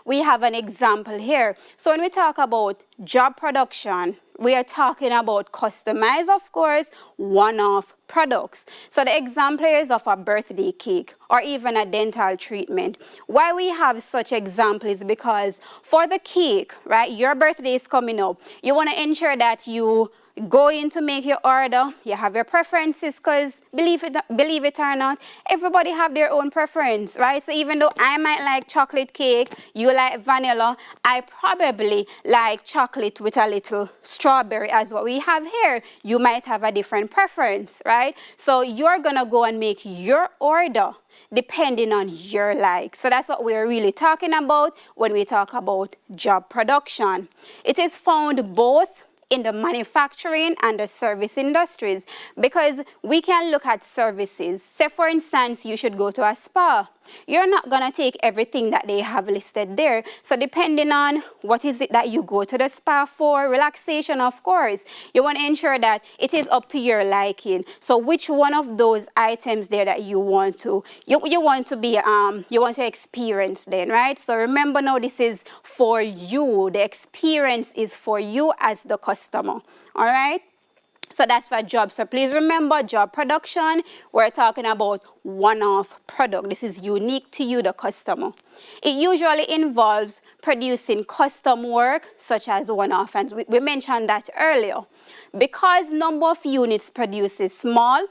we have an example here. So when we talk about job production, we are talking about customized, of course, one-off products. So the example is of a birthday cake or even a dental treatment. Why we have such examples because for the cake, right, your birthday is coming up. You want to ensure that you go in to make your order, you have your preferences because believe it or not, everybody have their own preference, right? So even though I might like chocolate cake, you like vanilla, I probably like chocolate with a little strawberry as what we have here. You might have a different preference, right? So you're gonna go and make your order depending on your like. So that's what we're really talking about when we talk about job production. It is found both in the manufacturing and the service industries because we can look at services. Say for instance, you should go to a spa. You're not gonna take everything that they have listed there. So depending on what is it that you go to the spa for, relaxation of course, you want to ensure that it is up to your liking. So which one of those items there that you want to experience then, right? So remember now this is for you. The experience is for you as the customer, all right? So that's for job. So please remember job production, we're talking about one-off product. This is unique to you, the customer. It usually involves producing custom work such as one-off, and we mentioned that earlier. Because number of units produced is small,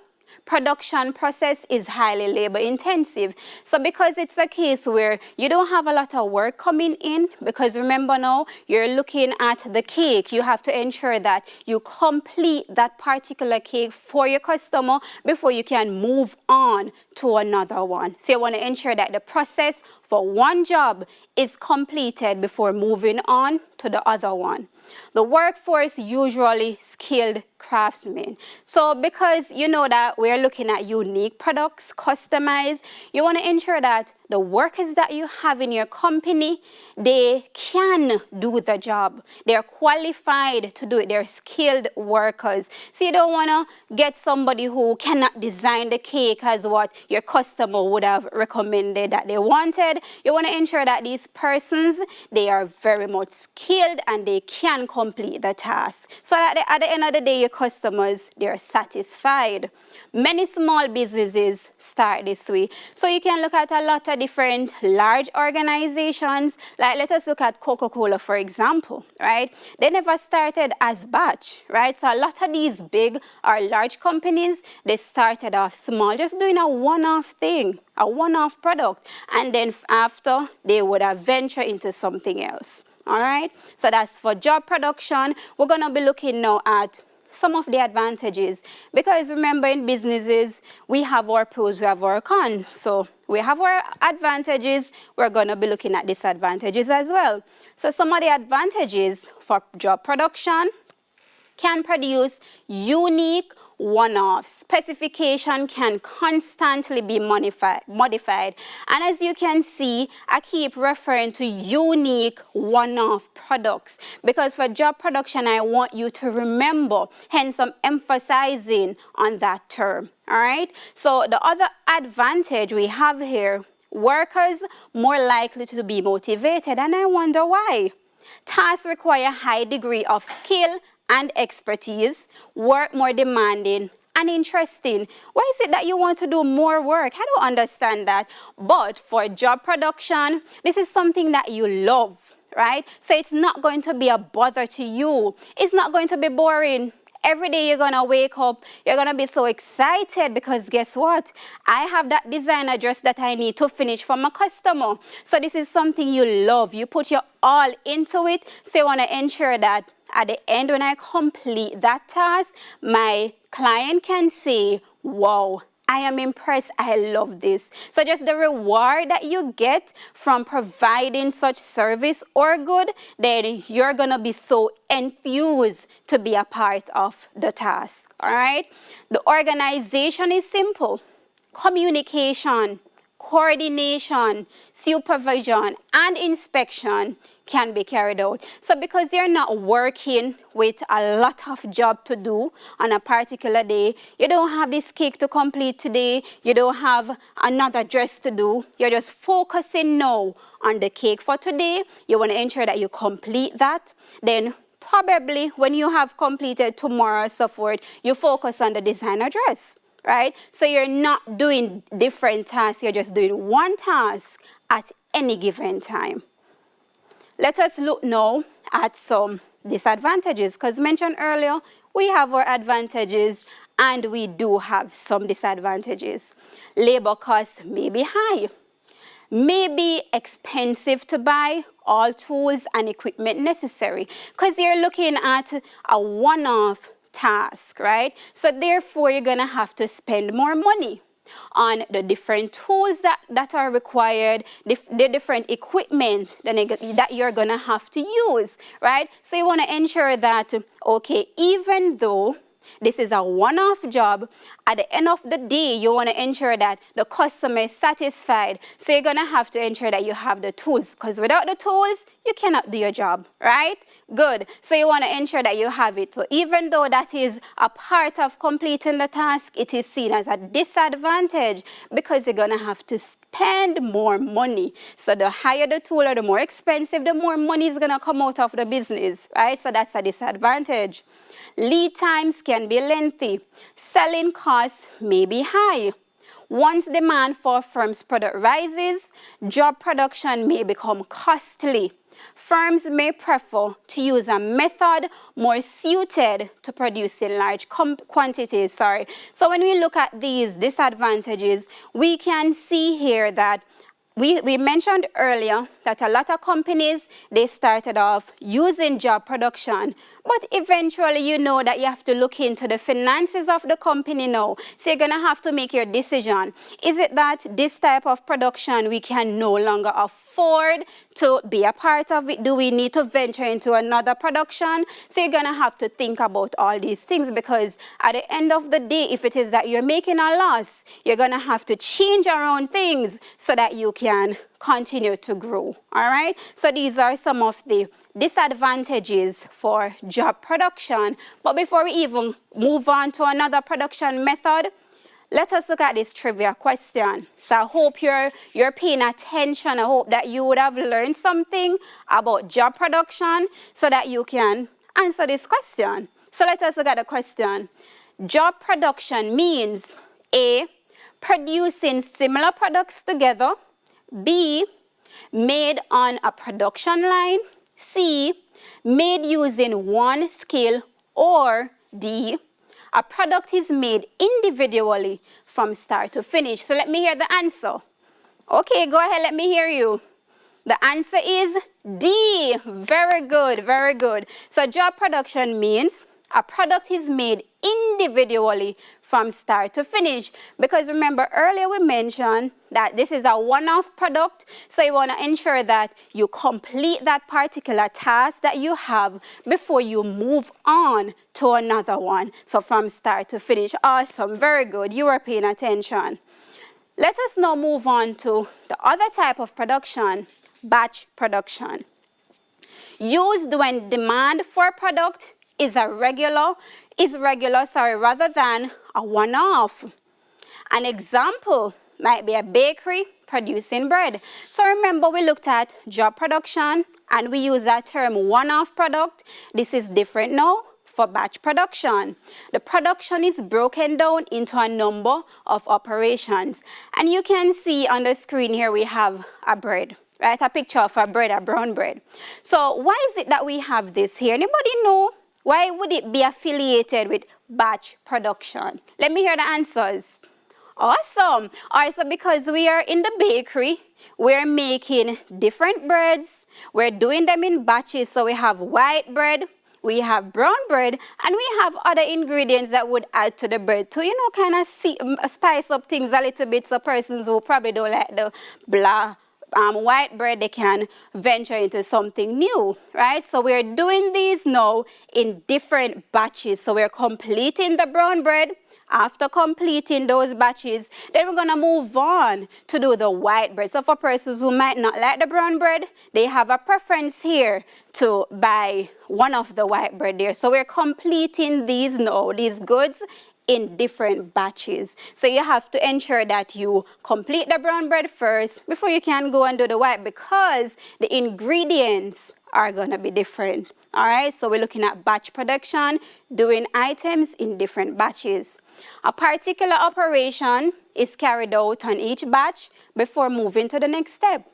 production process is highly labor intensive. So because it's a case where you don't have a lot of work coming in, because remember now, you're looking at the cake, you have to ensure that you complete that particular cake for your customer before you can move on to another one. So you want to ensure that the process for one job is completed before moving on to the other one. The workforce usually skilled craftsmen. So because you know that we're looking at unique products, customized, you want to ensure that the workers that you have in your company, they can do the job. They're qualified to do it. They're skilled workers. So you don't want to get somebody who cannot design the cake as what your customer would have recommended that they wanted. You want to ensure that these persons, they are very much skilled and they can complete the task. So that at the end of the day, your customers, they're satisfied. Many small businesses start this way. So you can look at a lot of different large organizations. Like let us look at Coca-Cola, for example, right? They never started as batch, right? So a lot of these big or large companies, they started off small, just doing a one-off thing, a one-off product. And then after, they would have ventured into something else. All right, so that's for job production. We're going to be looking now at some of the advantages because remember in businesses, we have our pros, we have our cons. So we have our advantages. We're going to be looking at disadvantages as well. So some of the advantages for job production can produce unique one-off. Specification can constantly be modified. And as you can see, I keep referring to unique one-off products because for job production, I want you to remember, hence I'm emphasizing on that term. All right. So the other advantage we have here, workers more likely to be motivated. And I wonder why. Tasks require a high degree of skill and expertise, work more demanding and interesting. Why is it that you want to do more work? I don't understand that. But for job production, this is something that you love, right? So it's not going to be a bother to you. It's not going to be boring. Every day you're going to wake up, you're going to be so excited because guess what? I have that designer dress that I need to finish for my customer. So this is something you love. You put your all into it. So you want to ensure that at the end, when I complete that task, my client can say, wow, I am impressed. I love this. So just the reward that you get from providing such service or good, then you're going to be so enthused to be a part of the task. All right. The organization is simple. Communication, coordination, supervision, and inspection can be carried out. So because you're not working with a lot of job to do on a particular day, you don't have this cake to complete today, you don't have another dress to do, you're just focusing now on the cake for today, you want to ensure that you complete that, then probably when you have completed tomorrow or so forth, you focus on the designer dress, right? So you're not doing different tasks, you're just doing one task at any given time. Let us look now at some disadvantages, because mentioned earlier, we have our advantages and we do have some disadvantages. Labor costs may be high, may be expensive to buy all tools and equipment necessary, because you're looking at a one-off task, right? So therefore, you're going to have to spend more money on the different tools that are required, the different equipment that you're going to have to use, right? So you want to ensure that, okay, even though this is a one-off job, at the end of the day, you want to ensure that the customer is satisfied. So you're going to have to ensure that you have the tools, because without the tools, you cannot do your job, right? Good. So you want to ensure that you have it. So even though that is a part of completing the task, it is seen as a disadvantage because you're going to have to spend more money. So the higher the tool or the more expensive, the more money is going to come out of the business, right? So that's a disadvantage. Lead times can be lengthy. Selling costs may be high. Once demand for a firm's product rises, job production may become costly. Firms may prefer to use a method more suited to producing large quantities. So when we look at these disadvantages, we can see here that we mentioned earlier that a lot of companies, they started off using job production, but eventually you know that you have to look into the finances of the company now. So you're going to have to make your decision. Is it that this type of production we can no longer afford to be a part of it? Do we need to venture into another production? So you're going to have to think about all these things, because at the end of the day, if it is that you're making a loss, you're going to have to change around things so that you can continue to grow. All right? So these are some of the disadvantages for job production. But before we even move on to another production method, let us look at this trivia question. So I hope you're paying attention. I hope that you would have learned something about job production so that you can answer this question. So let us look at the question. Job production means A, producing similar products together, B, made on a production line, C, made using one skill, or D, a product is made individually from start to finish. So let me hear the answer. Okay, go ahead, let me hear you. The answer is D. Very good, very good. So job production means a product is made individually from start to finish. Because remember, earlier we mentioned that this is a one-off product, so you want to ensure that you complete that particular task that you have before you move on to another one. So from start to finish. Awesome, very good. You are paying attention. Let us now move on to the other type of production, batch production. Used when demand for a product is regular rather than a one-off. An example might be a bakery producing bread. So remember, we looked at job production and we use that term one-off product. This is different now for batch production. The production is broken down into a number of operations. And you can see on the screen here we have a bread, right? A picture of a bread, a brown bread. So why is it that we have this here? Anybody know? Why would it be affiliated with batch production? Let me hear the answers. Awesome. All right, so because we are in the bakery, we're making different breads. We're doing them in batches. So we have white bread, we have brown bread, and we have other ingredients that would add to the bread to, kind of spice up things a little bit, so persons who probably don't like the white bread, they can venture into something new, right? So we're doing these now in different batches. So we're completing the brown bread After completing those batches, then we're going to move on to do the white bread. So for persons who might not like the brown bread, they have a preference here to buy one of the white bread there. So we're completing these goods in different batches. So you have to ensure that you complete the brown bread first before you can go and do the white, because the ingredients are going to be different. All right, so we're looking at batch production, doing items in different batches. A particular operation is carried out on each batch before moving to the next step.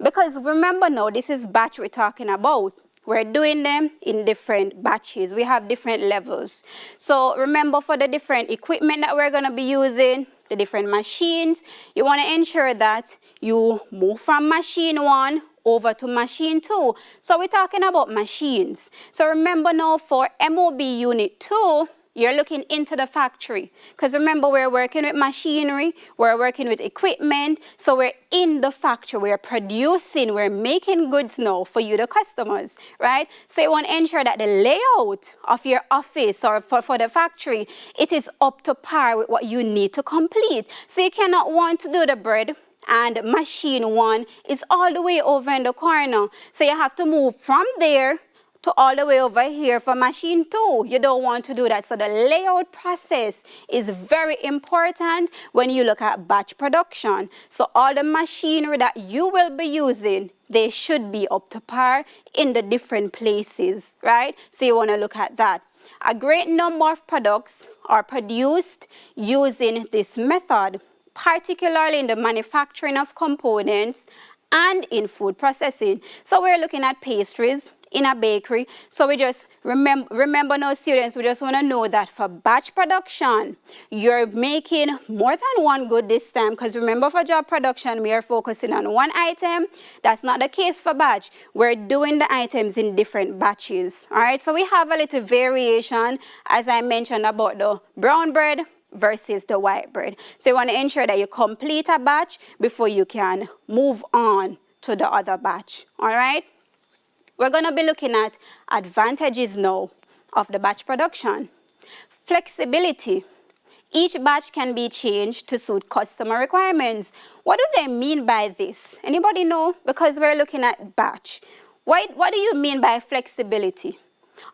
Because remember now, this is batch we're talking about. We're doing them in different batches. We have different levels. So remember, for the different equipment that we're going to be using, the different machines, you want to ensure that you move from machine 1 over to machine 2. So we're talking about machines. So remember now, for MOB unit 2, you're looking into the factory. Because remember, we're working with machinery, we're working with equipment, so we're in the factory, we're producing, we're making goods now for you, the customers, right? So you want to ensure that the layout of your office or for the factory, it is up to par with what you need to complete. So you cannot want to do the bread and machine 1 is all the way over in the corner. So you have to move from there to all the way over here for machine 2. You don't want to do that. So the layout process is very important when you look at batch production. So all the machinery that you will be using, they should be up to par in the different places, right? So you want to look at that. A great number of products are produced using this method, particularly in the manufacturing of components and in food processing. So we're looking at pastries in a bakery. So we just remember now, students, we just want to know that for batch production, you're making more than one good this time, because remember, for job production, we are focusing on one item. That's not the case for batch. We're doing the items in different batches. All right, so we have a little variation, as I mentioned, about the brown bread versus the white bread. So you want to ensure that you complete a batch before you can move on to the other batch. All right? We're going to be looking at advantages now of the batch production. Flexibility. Each batch can be changed to suit customer requirements. What do they mean by this? Anybody know? Because we're looking at batch. What do you mean by flexibility?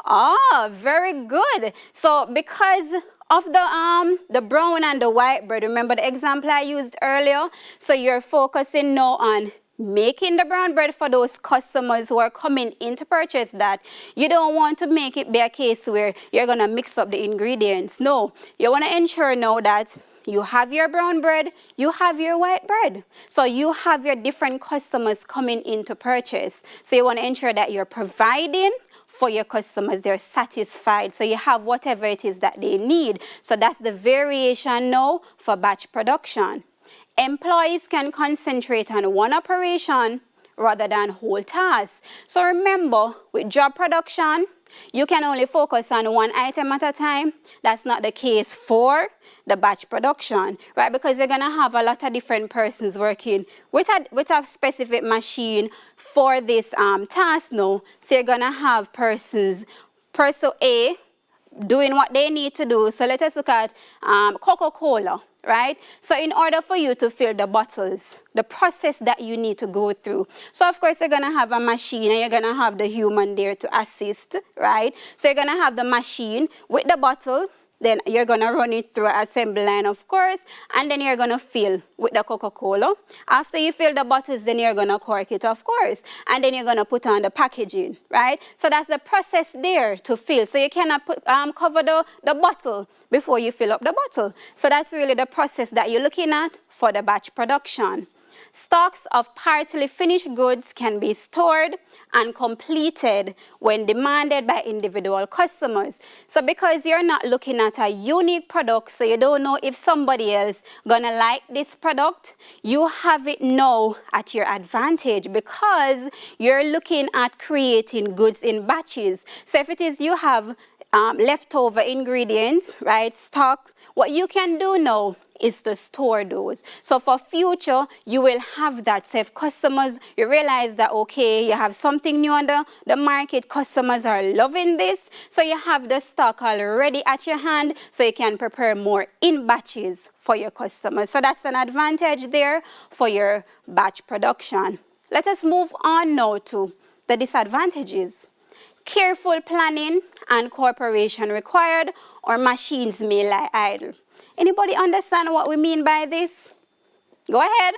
Ah, very good. So because of the brown and the white bread, remember the example I used earlier? So you're focusing now on making the brown bread for those customers who are coming in to purchase that. You don't want to make it be a case where you're going to mix up the ingredients. No, you want to ensure now that you have your brown bread, you have your white bread. So you have your different customers coming in to purchase. So you want to ensure that you're providing for your customers, they're satisfied. So you have whatever it is that they need. So that's the variation now for batch production. Employees can concentrate on one operation rather than whole tasks. So remember, with job production, you can only focus on one item at a time. That's not the case for the batch production, right? Because you're going to have a lot of different persons working with a specific machine for this task now. So you're going to have person A doing what they need to do. So let us look at Coca-Cola, right? So in order for you to fill the bottles, the process that you need to go through. So of course you're going to have a machine and you're going to have the human there to assist, right? So you're going to have the machine with the bottle. Then you're going to run it through an assembly line, of course, and then you're going to fill with the Coca-Cola. After you fill the bottles, then you're going to cork it, of course, and then you're going to put on the packaging, right? So that's the process there to fill. So you cannot cover the bottle before you fill up the bottle. So that's really the process that you're looking at for the batch production. Stocks of partly finished goods can be stored and completed when demanded by individual customers. So because you're not looking at a unique product, so you don't know if somebody else gonna like this product, you have it now at your advantage because you're looking at creating goods in batches. So if it is you have leftover ingredients, right, stock, what you can do now is to store those. So for future, you will have that. So if customers, you realize that, okay, you have something new on the market, customers are loving this, so you have the stock already at your hand, so you can prepare more in batches for your customers. So that's an advantage there for your batch production. Let us move on now to the disadvantages. Careful planning and cooperation required, or machines may lie idle. Anybody understand what we mean by this? Go ahead.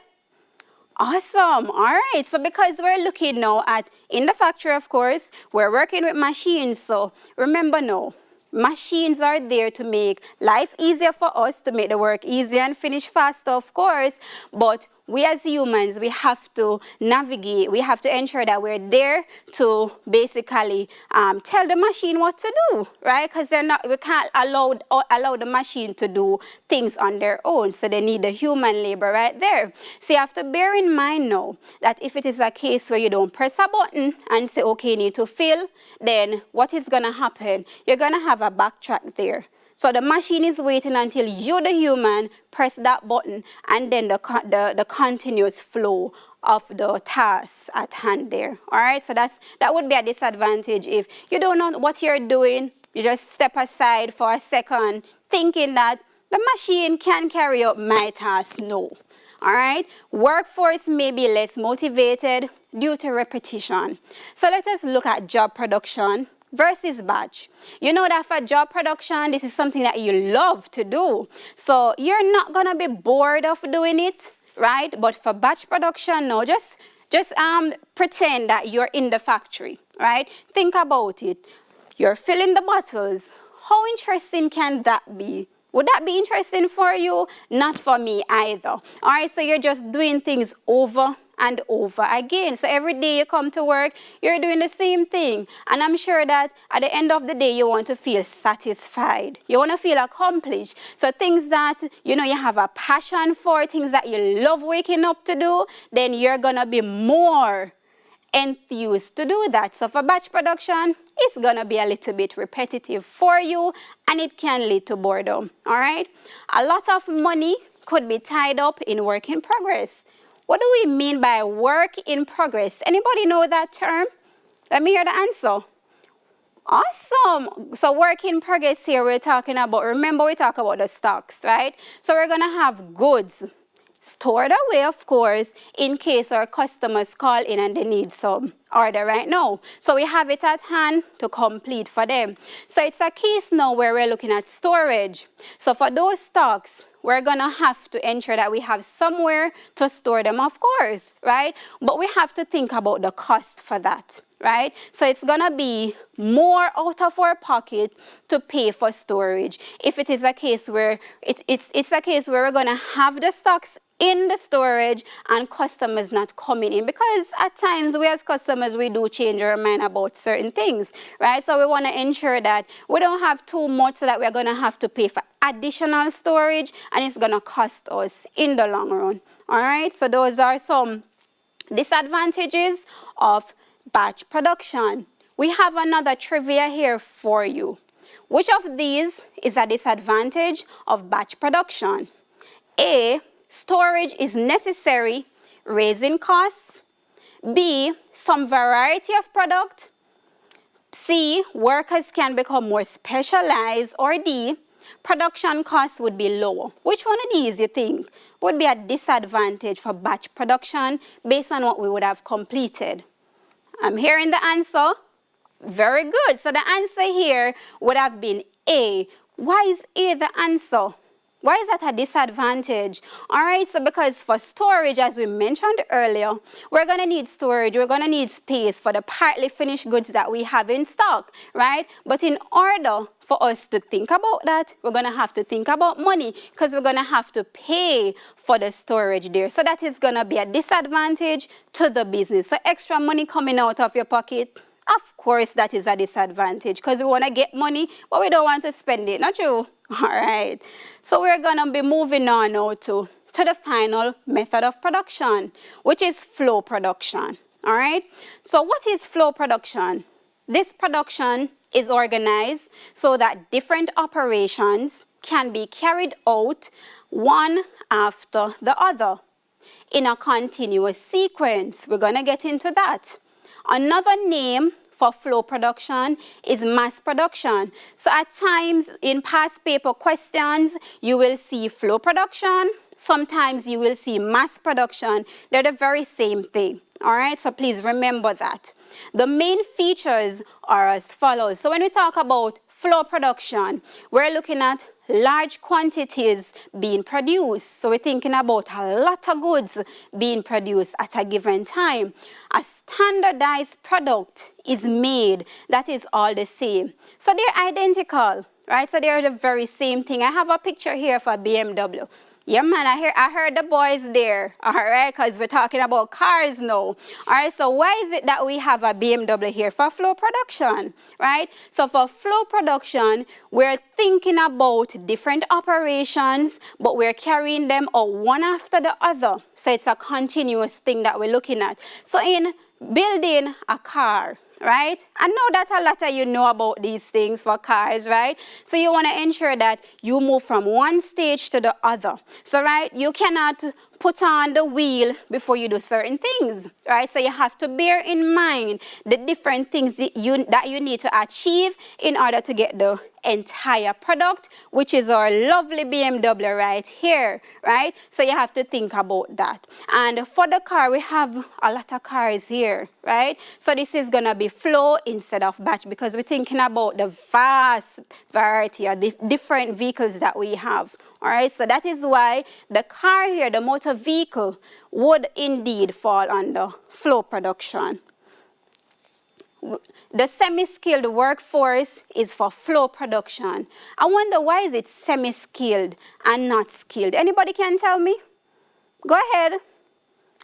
Awesome. All right. So because we're looking now at, in the factory, of course, we're working with machines. So remember now, machines are there to make life easier for us, to make the work easier and finish faster, of course. But we as humans, we have to navigate. We have to ensure that we're there to basically tell the machine what to do, right? Because we can't allow the machine to do things on their own. So they need the human labor right there. So you have to bear in mind now that if it is a case where you don't press a button and say, okay, you need to fill, then what is going to happen? You're going to have a backtrack there. So the machine is waiting until you, the human, press that button, and then the continuous flow of the task at hand there. All right, so that would be a disadvantage if you don't know what you're doing. You just step aside for a second, thinking that the machine can carry out my task. No. All right, workforce may be less motivated due to repetition. So let us look at job production versus batch. You know that for job production, this is something that you love to do. So you're not going to be bored of doing it, right? But for batch production, no, just pretend that you're in the factory, right? Think about it. You're filling the bottles. How interesting can that be? Would that be interesting for you? Not for me either. All right, so you're just doing things over and over again. So every day you come to work, you're doing the same thing. And I'm sure that at the end of the day, you want to feel satisfied. You want to feel accomplished. So things that, you have a passion for, things that you love waking up to do, then you're going to be more enthused to do that. So for batch production, it's going to be a little bit repetitive for you, and it can lead to boredom. All right? A lot of money could be tied up in work in progress. What do we mean by work in progress? Anybody know that term? Let me hear the answer. Awesome. So work in progress here we're talking about, remember we talk about the stocks, right? So we're going to have goods stored away, of course, in case our customers call in and they need some order right now. So we have it at hand to complete for them. So it's a case now where we're looking at storage. So for those stocks, we're going to have to ensure that we have somewhere to store them, of course, right? But we have to think about the cost for that, right? So it's going to be more out of our pocket to pay for storage. If it is a case where it's a case where we're going to have the stocks in the storage and customers not coming in, because at times we as customers, we do change our mind about certain things, right? So we want to ensure that we don't have too much so that we're going to have to pay for additional storage and it's going to cost us in the long run. All right, so those are some disadvantages of batch production. We have another trivia here for you. Which of these is a disadvantage of batch production? A, storage is necessary, raising costs. B, some variety of product. C, workers can become more specialized. Or D, production costs would be lower. Which one of these you think would be a disadvantage for batch production based on what we would have completed? I'm hearing the answer. Very good. So the answer here would have been A. Why is A the answer? Why is that a disadvantage? All right, so because for storage, as we mentioned earlier, we're going to need storage. We're going to need space for the partly finished goods that we have in stock, right? But in order for us to think about that, we're going to have to think about money because we're going to have to pay for the storage there. So that is going to be a disadvantage to the business. So extra money coming out of your pocket, of course, that is a disadvantage because we want to get money, but we don't want to spend it. Not true? All right. So we're going to be moving on now to the final method of production, which is flow production. All right. So what is flow production? This production is organized so that different operations can be carried out one after the other in a continuous sequence. We're going to get into that. Another name for flow production is mass production. So at times in past paper questions, you will see flow production. Sometimes you will see mass production. They're the very same thing. All right, so please remember that. The main features are as follows. So when we talk about flow production, we're looking at large quantities being produced. So we're thinking about a lot of goods being produced at a given time. A standardized product is made that is all the same. So they're identical, right? So they're the very same thing. I have a picture here for BMW. Yeah, man, I heard the boys there, all right, because we're talking about cars now. All right, so why is it that we have a BMW here? For flow production, right? So for flow production, we're thinking about different operations, but we're carrying them out one after the other. So it's a continuous thing that we're looking at. So in building a car, right? I know that a lot of you know about these things for cars, right? So you want to ensure that you move from one stage to the other. So, right, you cannot put on the wheel before you do certain things, right? So you have to bear in mind the different things that you need to achieve in order to get the entire product, which is our lovely BMW right here, right? So you have to think about that. And for the car, we have a lot of cars here, right? So this is going to be flow instead of batch because we're thinking about the vast variety of the different vehicles that we have. All right, so that is why the car here, the motor vehicle, would indeed fall under flow production. The semi-skilled workforce is for flow production. I wonder why is it semi-skilled and not skilled? Anybody can tell me? Go ahead.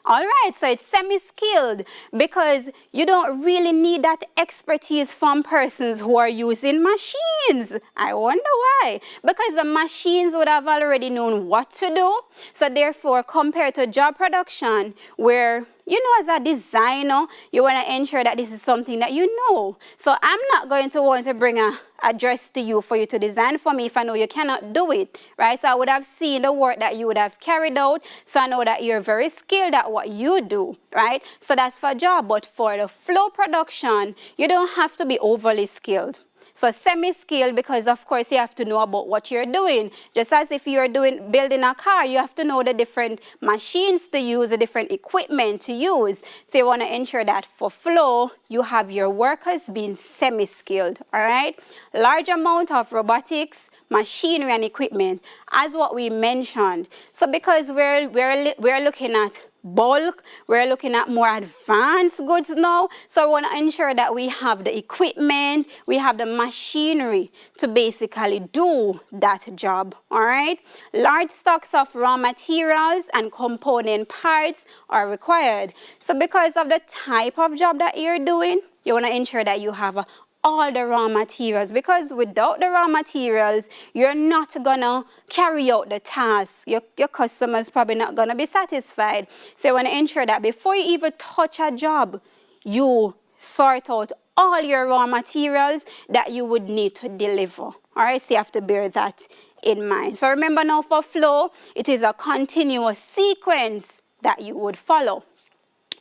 All right, so it's semi-skilled because you don't really need that expertise from persons who are using machines. I wonder why. Because the machines would have already known what to do. So therefore, compared to job production, where you know, as a designer, you want to ensure that this is something that you know. So I'm not going to want to bring a dress to you for you to design for me if I know you cannot do it, right? So I would have seen the work that you would have carried out, so I know that you're very skilled at what you do, right? So that's for job, but for the flow production, you don't have to be overly skilled. So semi-skilled because, of course, you have to know about what you're doing. Just as if you're building a car, you have to know the different machines to use, the different equipment to use. So you want to ensure that for flow, you have your workers being semi-skilled, all right? Large amount of robotics, machinery, and equipment, as what we mentioned. So because we're looking at bulk, we're looking at more advanced goods now, so we want to ensure that we have the equipment, we have the machinery to basically do that job, all right? Large stocks of raw materials and component parts are required. So because of the type of job that you're doing, you want to ensure that you have all the raw materials, because without the raw materials, you're not gonna carry out the task. Your customer's probably not gonna be satisfied. So you wanna ensure that before you even touch a job, you sort out all your raw materials that you would need to deliver. All right, so you have to bear that in mind. So remember now for flow, it is a continuous sequence that you would follow.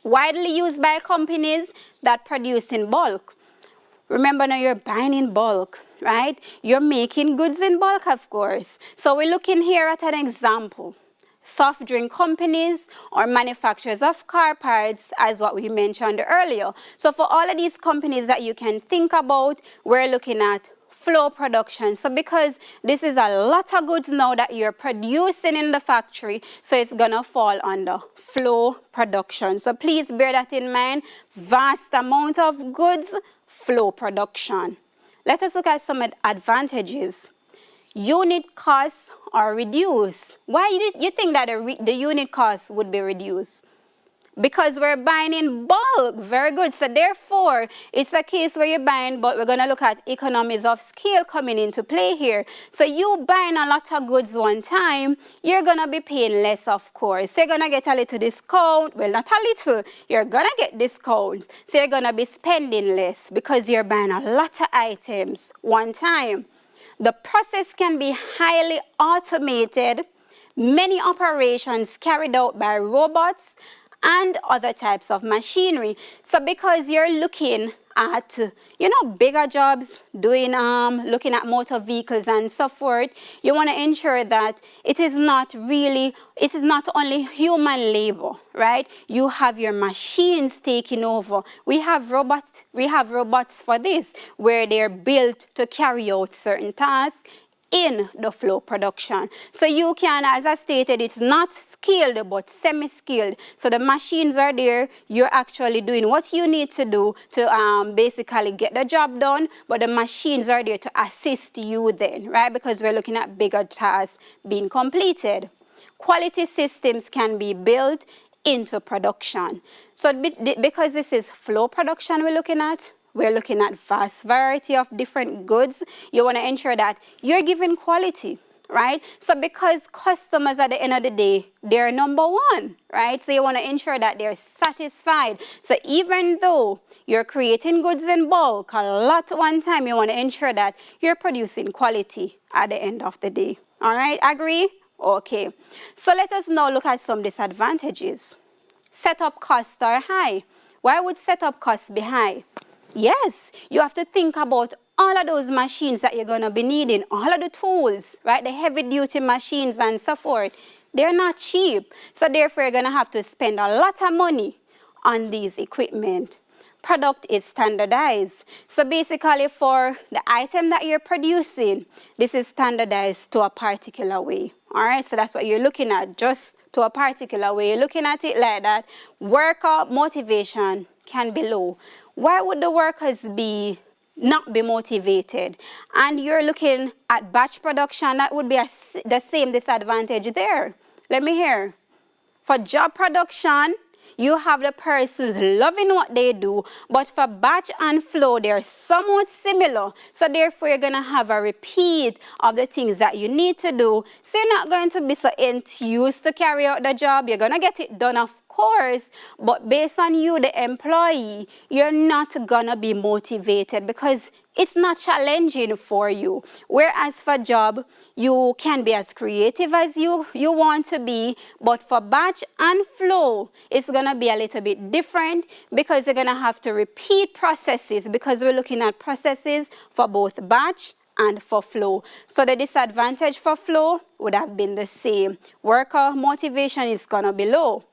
Widely used by companies that produce in bulk. Remember now you're buying in bulk, right? You're making goods in bulk, of course. So we're looking here at an example. Soft drink companies or manufacturers of car parts, as what we mentioned earlier. So for all of these companies that you can think about, we're looking at flow production. So because this is a lot of goods now that you're producing in the factory, so it's gonna fall under flow production. So please bear that in mind. Vast amount of goods, flow production. Let us look at some advantages. Unit costs are reduced. Why you think that the unit costs would be reduced? because we're buying in bulk. Very good. So therefore, it's a case where you're buying, but we're going to look at economies of scale coming into play here. So you buying a lot of goods one time, you're going to be paying less, of course. So you're going to get a little discount. Well, not a little. You're going to get discount. So you're going to be spending less because you're buying a lot of items one time. The process can be highly automated. Many operations carried out by robots and other types of machinery. So because you're looking at, bigger jobs, looking at motor vehicles and so forth, you want to ensure that it is not only human labor, right? You have your machines taking over. We have robots for this, where they're built to carry out certain tasks in the flow production. So you can, as I stated, it's not skilled but semi-skilled. So the machines are there, you're actually doing what you need to do to basically get the job done, but the machines are there to assist you then, right? Because we're looking at bigger tasks being completed. Quality systems can be built into production. So because this is flow production we're looking at vast variety of different goods. You want to ensure that you're giving quality, right? So because customers at the end of the day, they're number one, right? So you want to ensure that they're satisfied. So even though you're creating goods in bulk a lot one time, you want to ensure that you're producing quality at the end of the day. All right, agree? Okay. So let us now look at some disadvantages. Setup costs are high. Why would setup costs be high? Yes, you have to think about all of those machines that you're going to be needing, all of the tools, right? The heavy-duty machines and so forth. They're not cheap. So therefore, you're going to have to spend a lot of money on these equipment. Product is standardized. So basically, for the item that you're producing, this is standardized to a particular way. All right, so that's what you're looking at, just to a particular way. You're looking at it like that. Worker motivation can be low. Why would the workers not be motivated? And you're looking at batch production, that would be the same disadvantage there. Let me hear. For job production, you have the persons loving what they do, but for batch and flow, they're somewhat similar. So therefore, you're going to have a repeat of the things that you need to do. So you're not going to be so enthused to carry out the job. You're going to get it done, of course, but based on you, the employee, you're not going to be motivated because it's not challenging for you. Whereas for job, you can be as creative as you want to be, but for batch and flow, it's going to be a little bit different because you're going to have to repeat processes because we're looking at processes for both batch and for flow. So the disadvantage for flow would have been the same. Worker motivation is going to be low.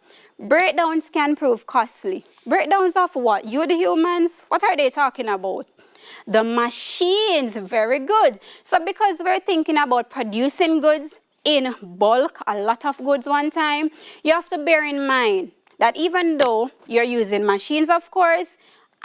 Breakdowns can prove costly. Breakdowns of what? You, the humans? What are they talking about? The machines, very good. So because we're thinking about producing goods in bulk, a lot of goods one time, you have to bear in mind that even though you're using machines, of course,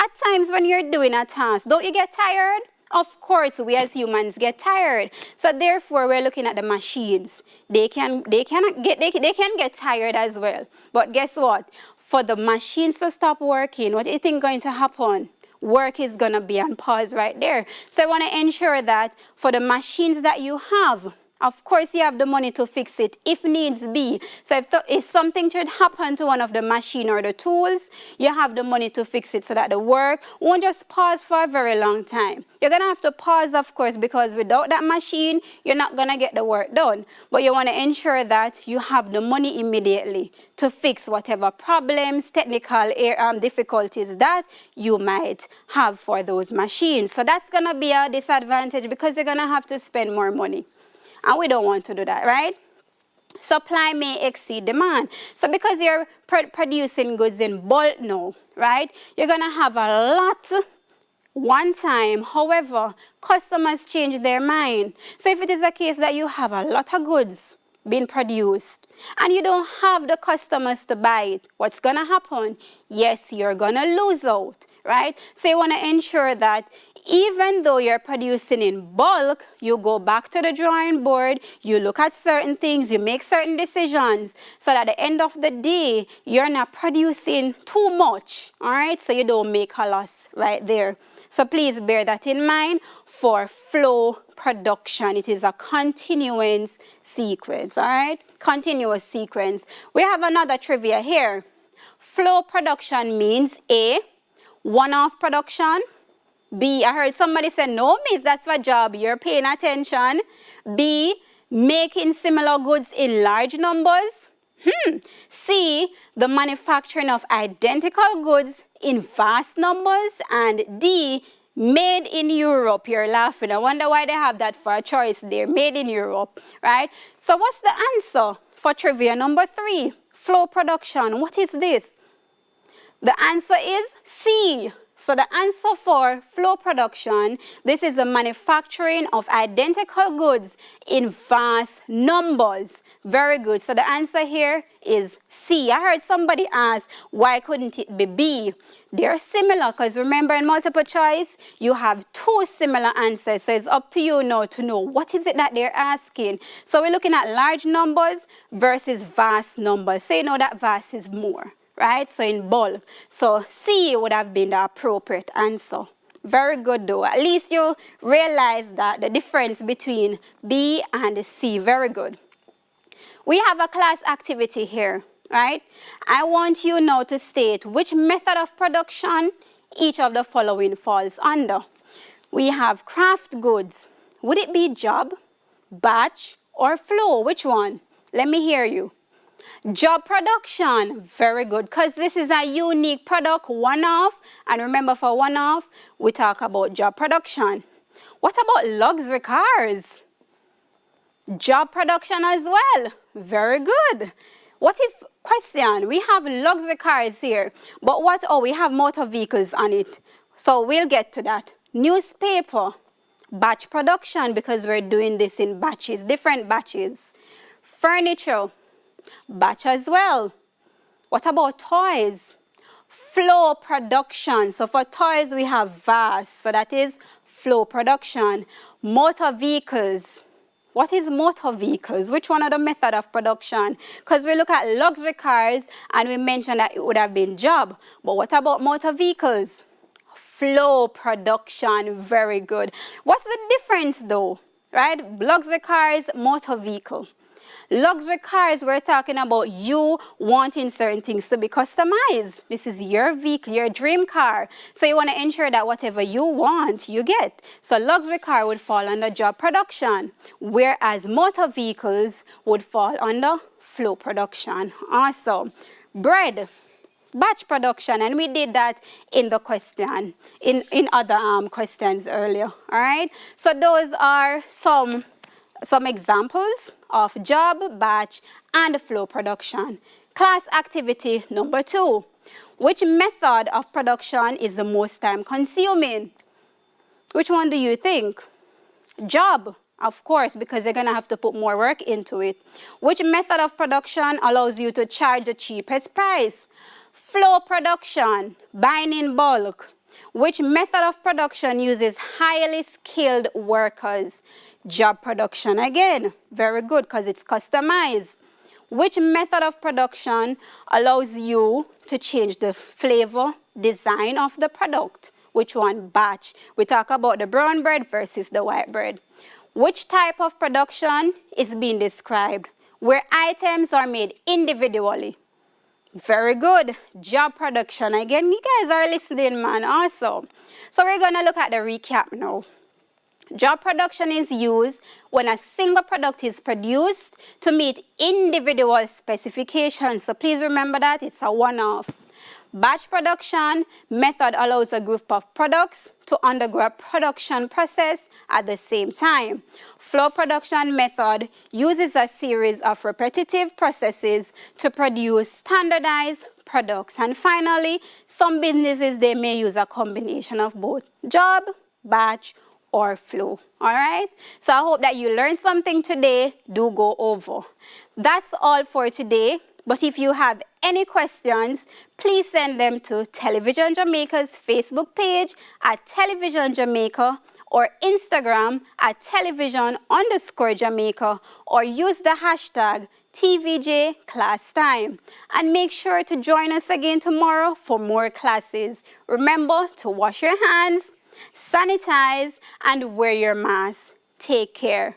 at times when you're doing a task, don't you get tired? Of course, we as humans get tired. So therefore, we're looking at the machines. They can get tired as well. But guess what? For the machines to stop working, what do you think is going to happen? Work is going to be on pause right there. So I want to ensure that for the machines that you have, of course, you have the money to fix it if needs be. So if something should happen to one of the machine or the tools, you have the money to fix it so that the work won't just pause for a very long time. You're going to have to pause, of course, because without that machine, you're not going to get the work done. But you want to ensure that you have the money immediately to fix whatever problems, technical difficulties that you might have for those machines. So that's going to be a disadvantage because you're going to have to spend more money. And we don't want to do that, right? Supply may exceed demand. So because you're producing goods in bulk now, right, you're going to have a lot one time. However, customers change their mind. So if it is a case that you have a lot of goods being produced and you don't have the customers to buy it, what's going to happen? Yes, you're going to lose out, right? So you want to ensure that even though you're producing in bulk, you go back to the drawing board, you look at certain things, you make certain decisions, so that at the end of the day, you're not producing too much, all right? So you don't make a loss right there. So please bear that in mind for flow production. It is a continuous sequence, all right? Continuous sequence. We have another trivia here. Flow production means A, one-off production. B, I heard somebody say, no, miss, that's a job. You're paying attention. B, making similar goods in large numbers. C, the manufacturing of identical goods in vast numbers. And D, made in Europe. You're laughing. I wonder why they have that for a choice there. Made in Europe, right? So what's the answer for trivia number 3? Flow production. What is this? The answer is C. So the answer for flow production, this is the manufacturing of identical goods in vast numbers. Very good. So the answer here is C. I heard somebody ask, why couldn't it be B? They're similar because remember in multiple choice, you have 2 similar answers. So it's up to you now to know what is it that they're asking. So we're looking at large numbers versus vast numbers. So you know that vast is more. Right? So in bulk. So C would have been the appropriate answer. Very good though. At least you realize that the difference between B and C. Very good. We have a class activity here, right? I want you now to state which method of production each of the following falls under. We have craft goods. Would it be job, batch, or flow? Which one? Let me hear you. Job production, very good, because this is a unique product, one-off, and remember for one-off, we talk about job production. What about luxury cars? Job production as well, very good. What if, question, we have luxury cars here, but what, oh, we have motor vehicles on it, so we'll get to that. Newspaper, batch production, because we're doing this in batches, different batches. Furniture, batch as well. What about toys? Flow production. So for toys we have vast. So that is flow production. Motor vehicles. What is motor vehicles? Which one are the method of production? Because we look at luxury cars and we mentioned that it would have been job. But what about motor vehicles? Flow production. Very good. What's the difference though? Right? Luxury cars, motor vehicle. Luxury cars, we're talking about you wanting certain things to be customized. This is your vehicle, your dream car. So you want to ensure that whatever you want, you get. So luxury car would fall under job production, whereas motor vehicles would fall under flow production. Awesome. Bread, batch production, and we did that in the question, in other questions earlier. All right. So those are some examples of job, batch, and flow production. Class activity number 2. Which method of production is the most time consuming? Which one do you think? Job, of course, because you're going to have to put more work into it. Which method of production allows you to charge the cheapest price? Flow production, buying in bulk. Which method of production uses highly skilled workers? Job production again, very good because it's customized. Which method of production allows you to change the flavor, design of the product? Which one? Batch. We talk about the brown bread versus the white bread. Which type of production is being described? Where items are made individually. Very good. Job production. Again, you guys are listening, man. Awesome. So we're going to look at the recap now. Job production is used when a single product is produced to meet individual specifications. So please remember that it's a one-off. Batch production method allows a group of products to undergo a production process at the same time. Flow production method uses a series of repetitive processes to produce standardized products. And finally, some businesses, they may use a combination of both job, batch, or flow. All right? So I hope that you learned something today. Do go over. That's all for today. But if you have any questions, please send them to Television Jamaica's Facebook page at Television Jamaica or Instagram at television_Jamaica, or use the hashtag TVJ Class Time. And make sure to join us again tomorrow for more classes. Remember to wash your hands, sanitize, and wear your mask. Take care.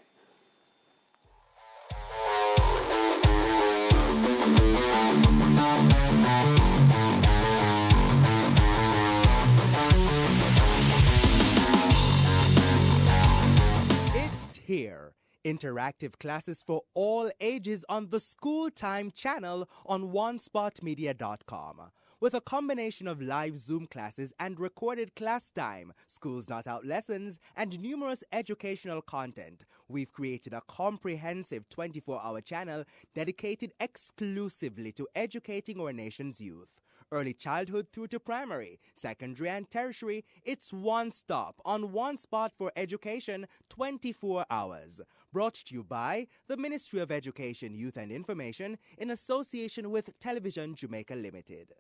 Here, interactive classes for all ages on the School Time channel on onespotmedia.com. With a combination of live Zoom classes and recorded class time, Schools Not Out lessons, and numerous educational content, we've created a comprehensive 24-hour channel dedicated exclusively to educating our nation's youth. Early childhood through to primary, secondary and tertiary, it's one stop on one spot for education 24 hours. Brought to you by the Ministry of Education, Youth and Information in association with Television Jamaica Limited.